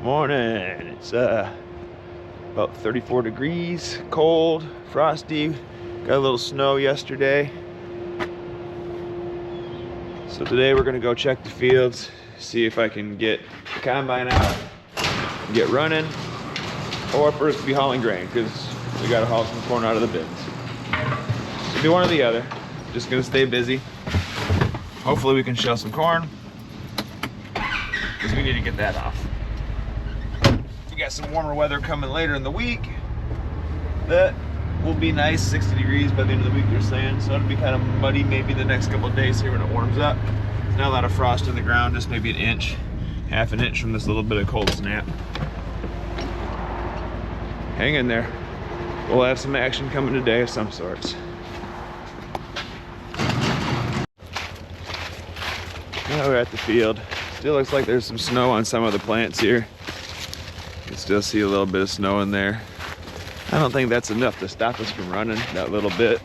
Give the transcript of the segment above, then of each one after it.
Morning. It's about 34 degrees, cold, frosty. Got a little snow yesterday. So today we're gonna go check the fields, see if I can get the combine out, get running, or first be hauling grain, because we gotta haul some corn out of the bins. It'll be one or the other. Just gonna stay busy. Hopefully we can shell some corn, because we need to get that off. We got some warmer weather coming later in the week. That will be nice, 60 degrees by the end of the week, they're saying. So it'll be kind of muddy maybe the next couple of days here when it warms up. There's not a lot of frost in the ground, just maybe an inch, half an inch from this little bit of cold snap. Hang in there. We'll have some action coming today of some sorts. Now we're at the field. Still looks like there's some snow on some of the plants here. You can still see a little bit of snow in there. I don't think that's enough to stop us from running that little bit.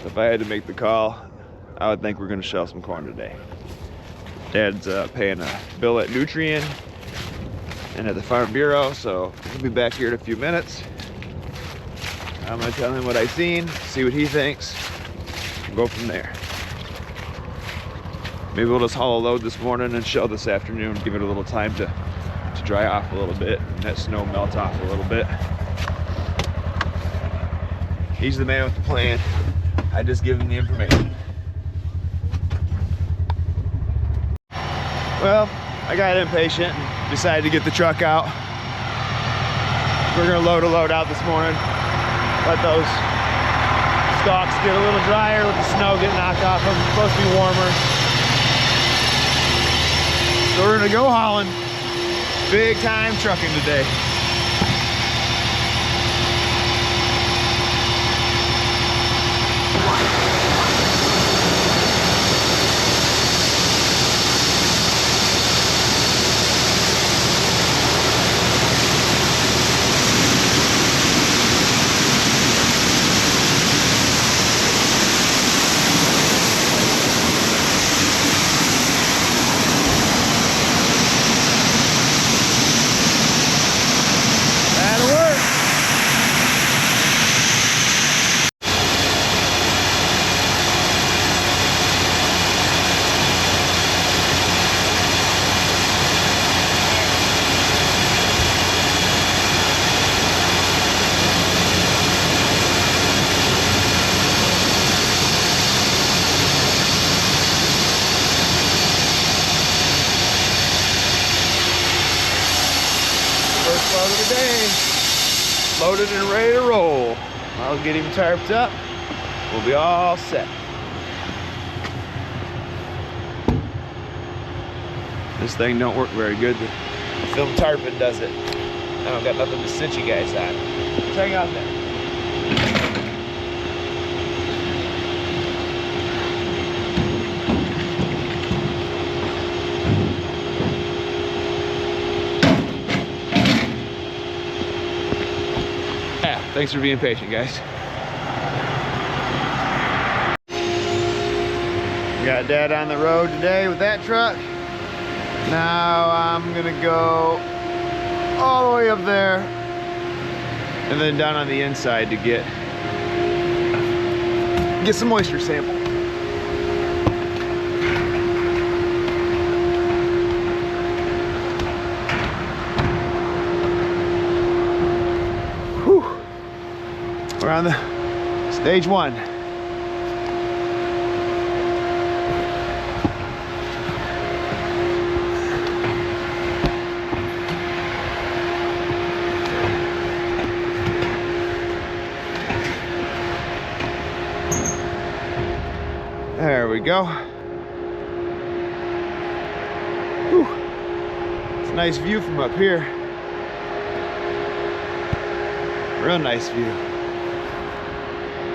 If I had to make the call, I would think we're gonna shell some corn today. Dad's paying a bill at Nutrien and at the Farm Bureau, so he'll be back here in a few minutes. I'm gonna tell him what I seen, see what he thinks, and go from there. Maybe we'll just haul a load this morning and shell this afternoon, give it a little time to dry off a little bit, and that snow melt off a little bit. He's the man with the plan. I just give him the information. Well, I got impatient and decided to get the truck out. We're gonna load a load out this morning. Let those stalks get a little drier, let the snow get knocked off them. It's supposed to be warmer. So we're gonna go hauling. Big time trucking today. First load of the day, loaded and ready to roll. I'll get him tarped up, we'll be all set. This thing don't work very good. The film tarpon does it. I don't got nothing to cinch you guys on. Just hang out there. Thanks for being patient, guys. Got Dad on the road today with that truck. Now I'm gonna go all the way up there and then down on the inside to get some moisture sample. We're on the stage one. There we go. Whew. It's a nice view from up here. Real nice view.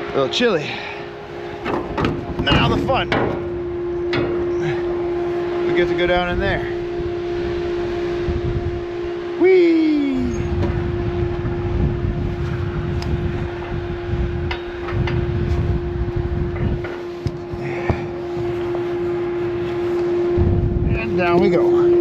A little chilly. Now the fun. We get to go down in there. Whee! And down we go.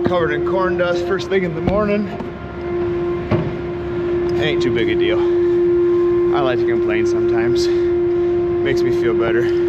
covered in corn dust first thing in the morning. It ain't too big a deal. I like to complain sometimes. Makes me feel better.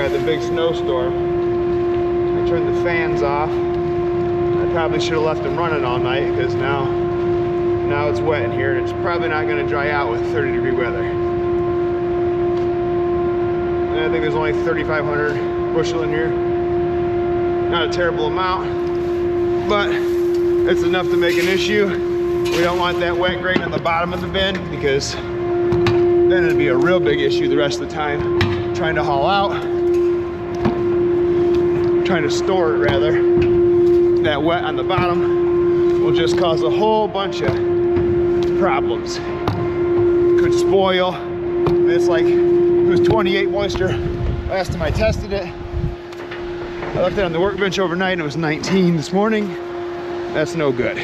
The big snowstorm. I turned the fans off. I probably should have left them running all night because now it's wet in here and it's probably not going to dry out with 30-degree weather. And I think there's only 3,500 bushel in here. Not a terrible amount, but it's enough to make an issue. We don't want that wet grain on the bottom of the bin because then it'd be a real big issue the rest of the time trying to haul out. Trying to store it rather. That wet on the bottom will just cause a whole bunch of problems. Could spoil. It's like, it was 28 moisture last time I tested it. I left it on the workbench overnight and it was 19 this morning. That's no good.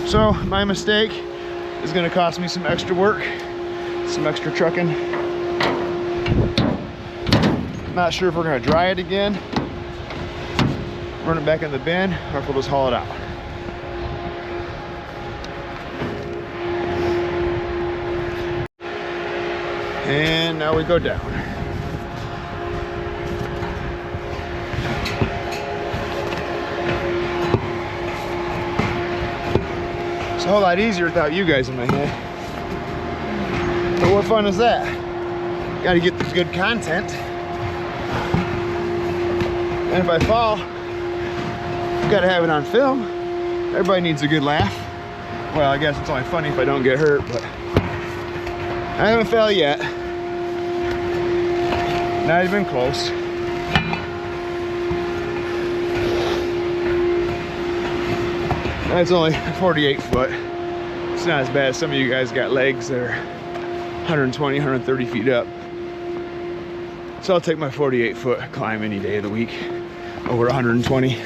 So my mistake is gonna cost me some extra work, some extra trucking. Not sure if we're gonna dry it again, run it back in the bin, or if we'll just haul it out. And now we go down. It's a whole lot easier without you guys in my head. But what fun is that? Gotta get the good content. And if I fall, gotta have it on film. Everybody needs a good laugh. Well, I guess it's only funny if I don't get hurt, but I haven't fell yet. Not even close. That's only 48 foot. It's not as bad as some of you guys got legs that are 120, 130 feet up. So I'll take my 48 foot climb any day of the week over 120.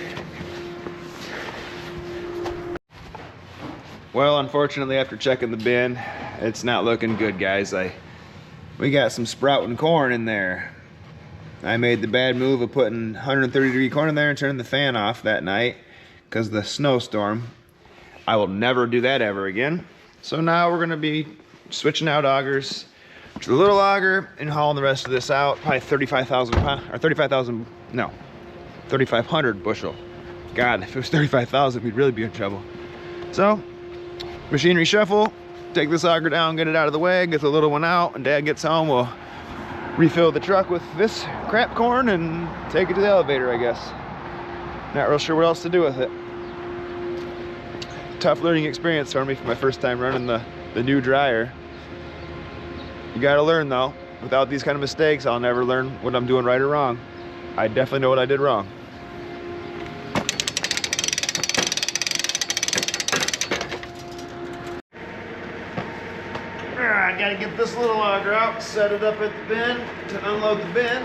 Well, unfortunately, after checking the bin, it's not looking good, guys. We got some sprouting corn in there. I made the bad move of putting 130-degree corn in there and turning the fan off that night because of the snowstorm. I will never do that ever again. So now we're gonna be switching out augers to the little auger and hauling the rest of this out. Probably 35,000 pounds, or 35,000, no, 3,500 bushel. God, if it was 35,000, we'd really be in trouble. So, machinery shuffle, take this auger down, get it out of the way, get the little one out, and Dad gets home, we'll refill the truck with this crap corn and take it to the elevator, I guess. Not real sure what else to do with it. Tough learning experience for me for my first time running the new dryer. You gotta learn though. Without these kind of mistakes, I'll never learn what I'm doing right or wrong. I definitely know what I did wrong. I gotta get this little auger out, set it up at the bin to unload the bin.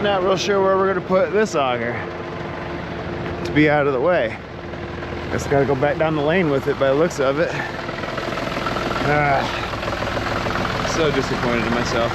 Just not real sure where we're gonna put this auger to be out of the way. Guess I gotta go back down the lane with it by the looks of it. So disappointed in myself.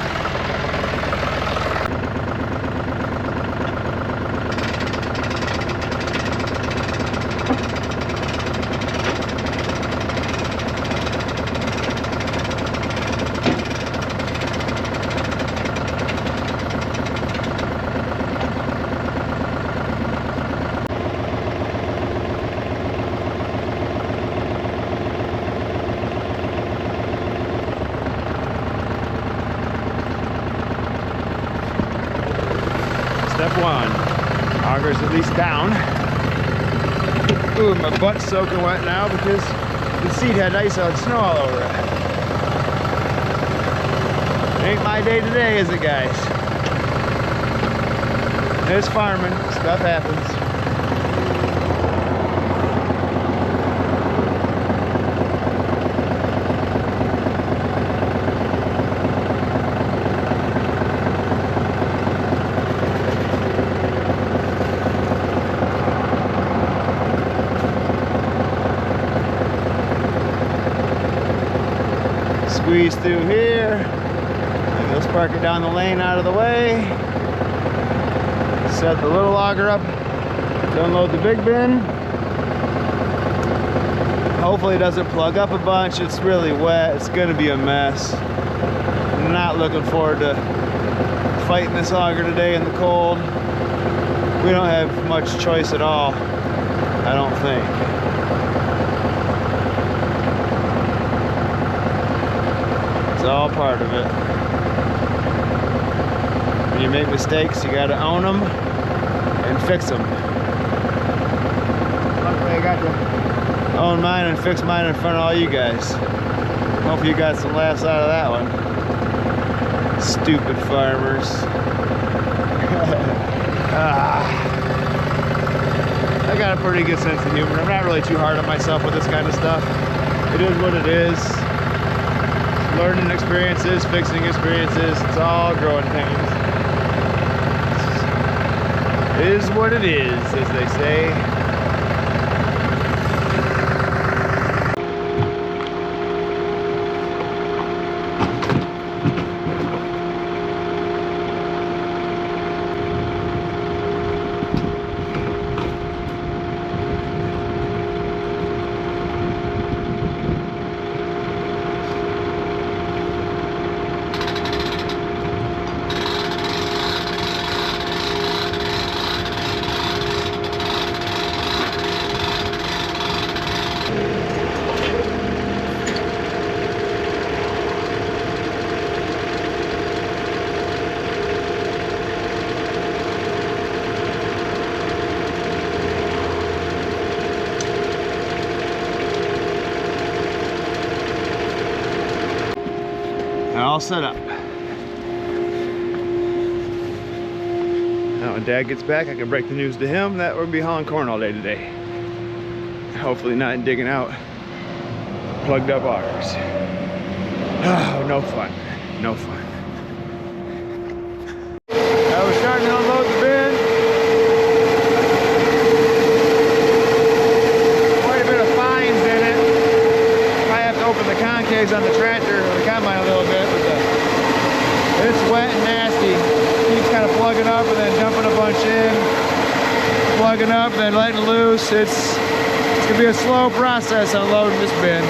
Step one, auger's at least down. Ooh, my butt's soaking wet now because the seat had ice out, snow all over it. Ain't my day today, is it, guys? It's farming, stuff happens. Squeeze through here, and let's park it down the lane out of the way. Set the little auger up to unload the big bin. Hopefully it doesn't plug up a bunch. It's really wet, it's gonna be a mess. I'm not looking forward to fighting this auger today in the cold. We don't have much choice at all, I don't think. It's all part of it. When you make mistakes, you gotta own them and fix them. Luckily I got to own mine and fix mine in front of all you guys. Hope you got some laughs out of that one. Stupid farmers. I got a pretty good sense of humor. I'm not really too hard on myself with this kind of stuff. It is what it is. Learning experiences, fixing experiences, it's all growing pains. It is what it is, as they say. All set up. Now when Dad gets back, I can break the news to him that we'll be hauling corn all day today. Hopefully not digging out plugged up augers. Oh, no fun. No fun. Now we're starting to unload the bin. Quite a bit of fines in it. I have to open the concaves on the tractor or the combine a little bit. It's wet and nasty. Keeps kind of plugging up and then dumping a bunch in. Plugging up, then letting loose. It's gonna be a slow process unloading this bin.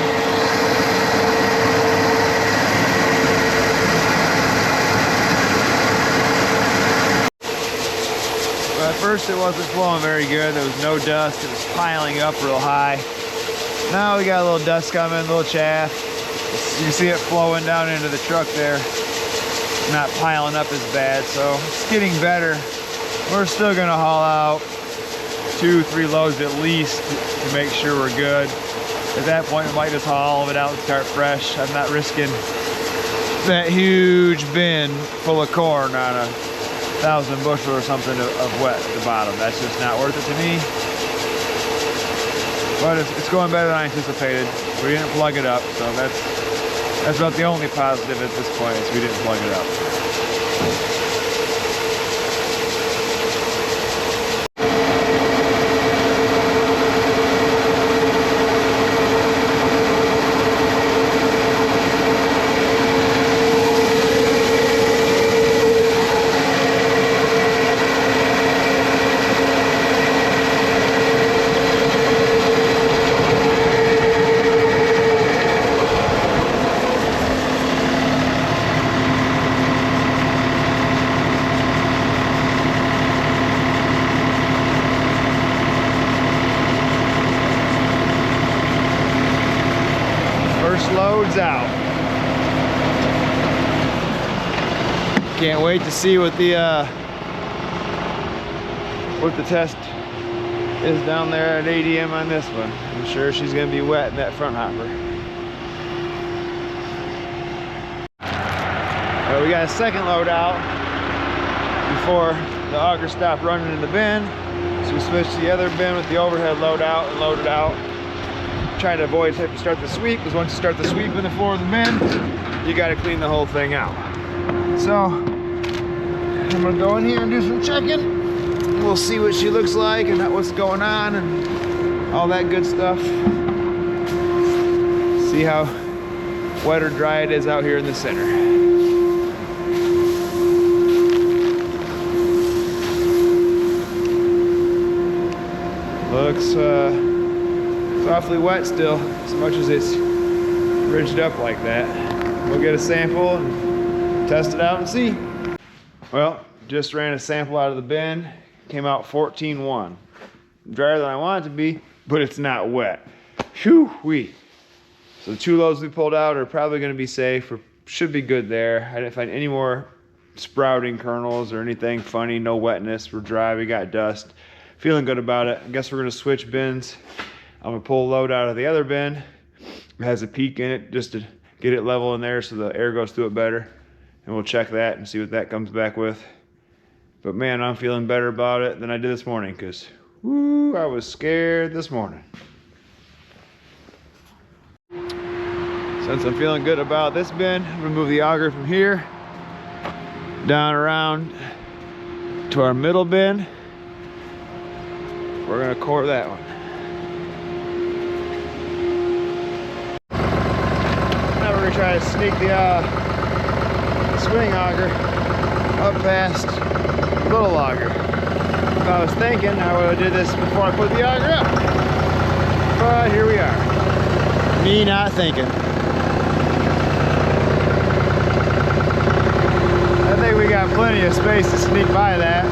Well, at first it wasn't flowing very good. There was no dust. It was piling up real high. Now we got a little dust coming, a little chaff. You can see it flowing down into the truck there. Not piling up as bad, so it's getting better. We're still gonna haul out 2-3 loads at least to make sure we're good. At that point, we might just haul all of it out and start fresh. I'm not risking that huge bin full of corn on a 1,000 bushel or something of wet at the bottom. That's just not worth it to me. But it's going better than I anticipated. We didn't plug it up, so that's about the only positive at this point is we didn't plug it up. bins out. Can't wait to see what the test is down there at ADM on this one. I'm sure she's gonna be wet in that front hopper. We got a second load out before the auger stopped running in the bin. So we switched to the other bin with the overhead load out and load it out. Trying to avoid having to start the sweep, because once you start the sweep in the floor of the bin, you gotta clean the whole thing out. So I'm gonna go in here and do some checking. We'll see what she looks like and what's going on and all that good stuff. See how wet or dry it is out here in the center. Looks it's awfully wet still, as much as it's ridged up like that. We'll get a sample and test it out and see. Well, just ran a sample out of the bin. Came out 14.1. Drier than I want it to be, but it's not wet. Whew-wee. So the 2 loads we pulled out are probably going to be safe, or should be good there. I didn't find any more sprouting kernels or anything funny. No wetness. We're dry. We got dust. Feeling good about it. I guess we're going to switch bins. I'm going to pull a load out of the other bin. It has a peak in it just to get it level in there so the air goes through it better. And we'll check that and see what that comes back with. But man, I'm feeling better about it than I did this morning, because whoo, I was scared this morning. Since I'm feeling good about this bin, I'm gonna move the auger from here down around to our middle bin. We're gonna core that one. Now we're gonna try to sneak the swing auger up past little auger. If I was thinking, I would have did this before I put the auger up. But here we are. Me not thinking. I think we got plenty of space to sneak by that.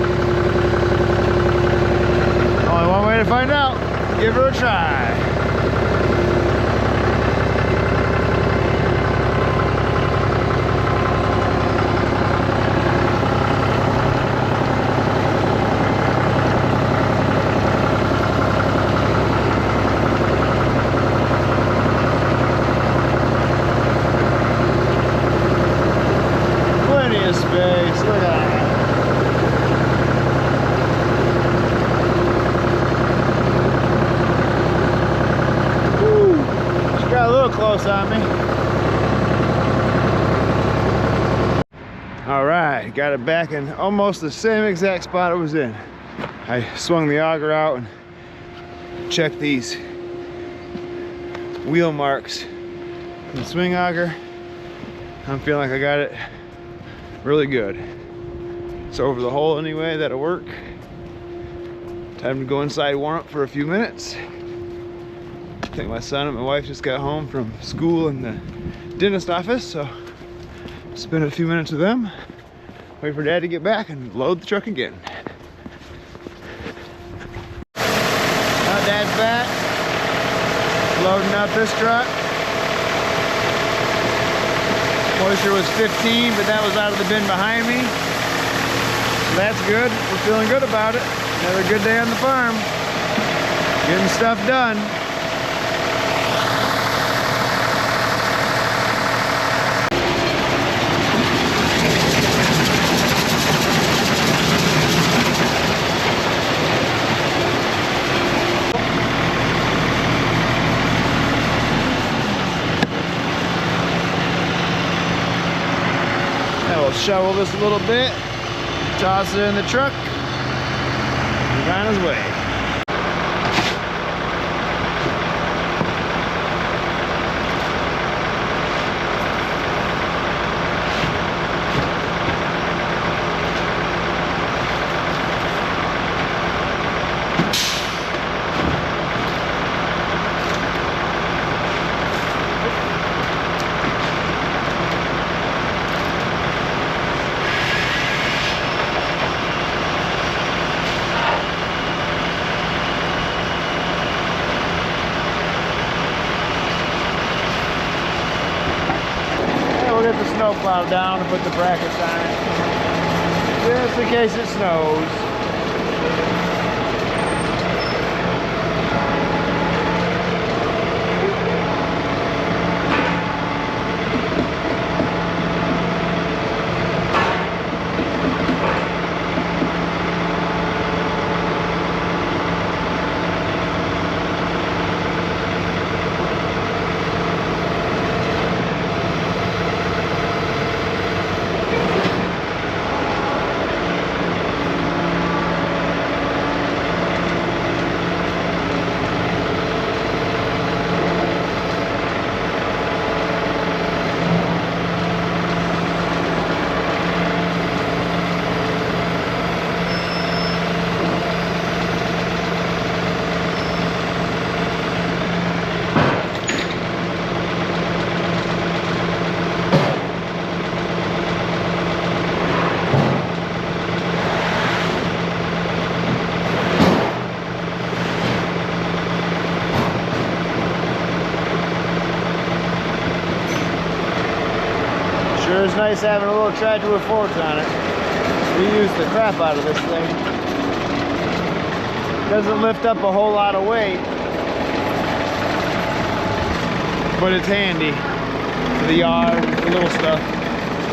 Only one way to find out. Give her a try. Close on me. All right, got it back in almost the same exact spot it was in. I swung the auger out and checked these wheel marks from the swing auger. I'm feeling like I got it really good. It's over the hole anyway, that'll work. Time to go inside, warm up for a few minutes. I think my son and my wife just got home from school and the dentist office, so spend a few minutes with them. Wait for Dad to get back and load the truck again. Now Dad's back, loading up this truck. Moisture was 15, but that was out of the bin behind me. So that's good. We're feeling good about it. Another good day on the farm. Getting stuff done. Shovel this a little bit, toss it in the truck, he's on his way. get the snow plow down and put the brackets on it, just in case it snows. Sure is nice having a little tractor with forks on it. We use the crap out of this thing. Doesn't lift up a whole lot of weight, but it's handy for the yard, the little stuff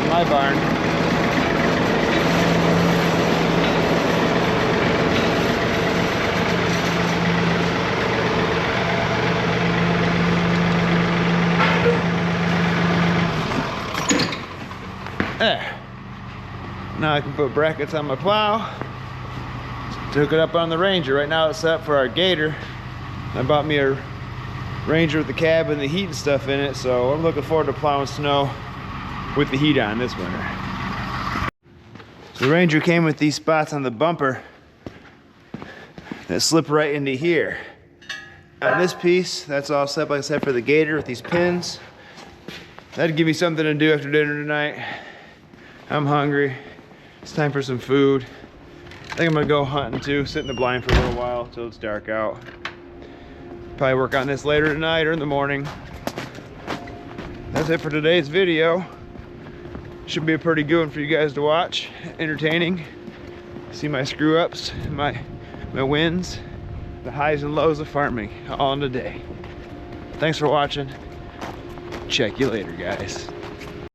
in my barn. There. Now I can put brackets on my plow. Took it up on the Ranger. Right now it's set up for our Gator. I bought me a Ranger with the cab and the heat and stuff in it, so I'm looking forward to plowing snow with the heat on this winter. So the Ranger came with these spots on the bumper that slip right into here. On this piece, that's all set, like I said, for the Gator with these pins. That'd give me something to do after dinner tonight. I'm hungry. It's time for some food. I think I'm gonna go hunting too, sit in the blind for a little while until it's dark out. Probably work on this later tonight or in the morning. That's it for today's video. Should be a pretty good one for you guys to watch. Entertaining. See my screw ups, my wins, the highs and lows of farming all in a day. Thanks for watching. Check you later, guys.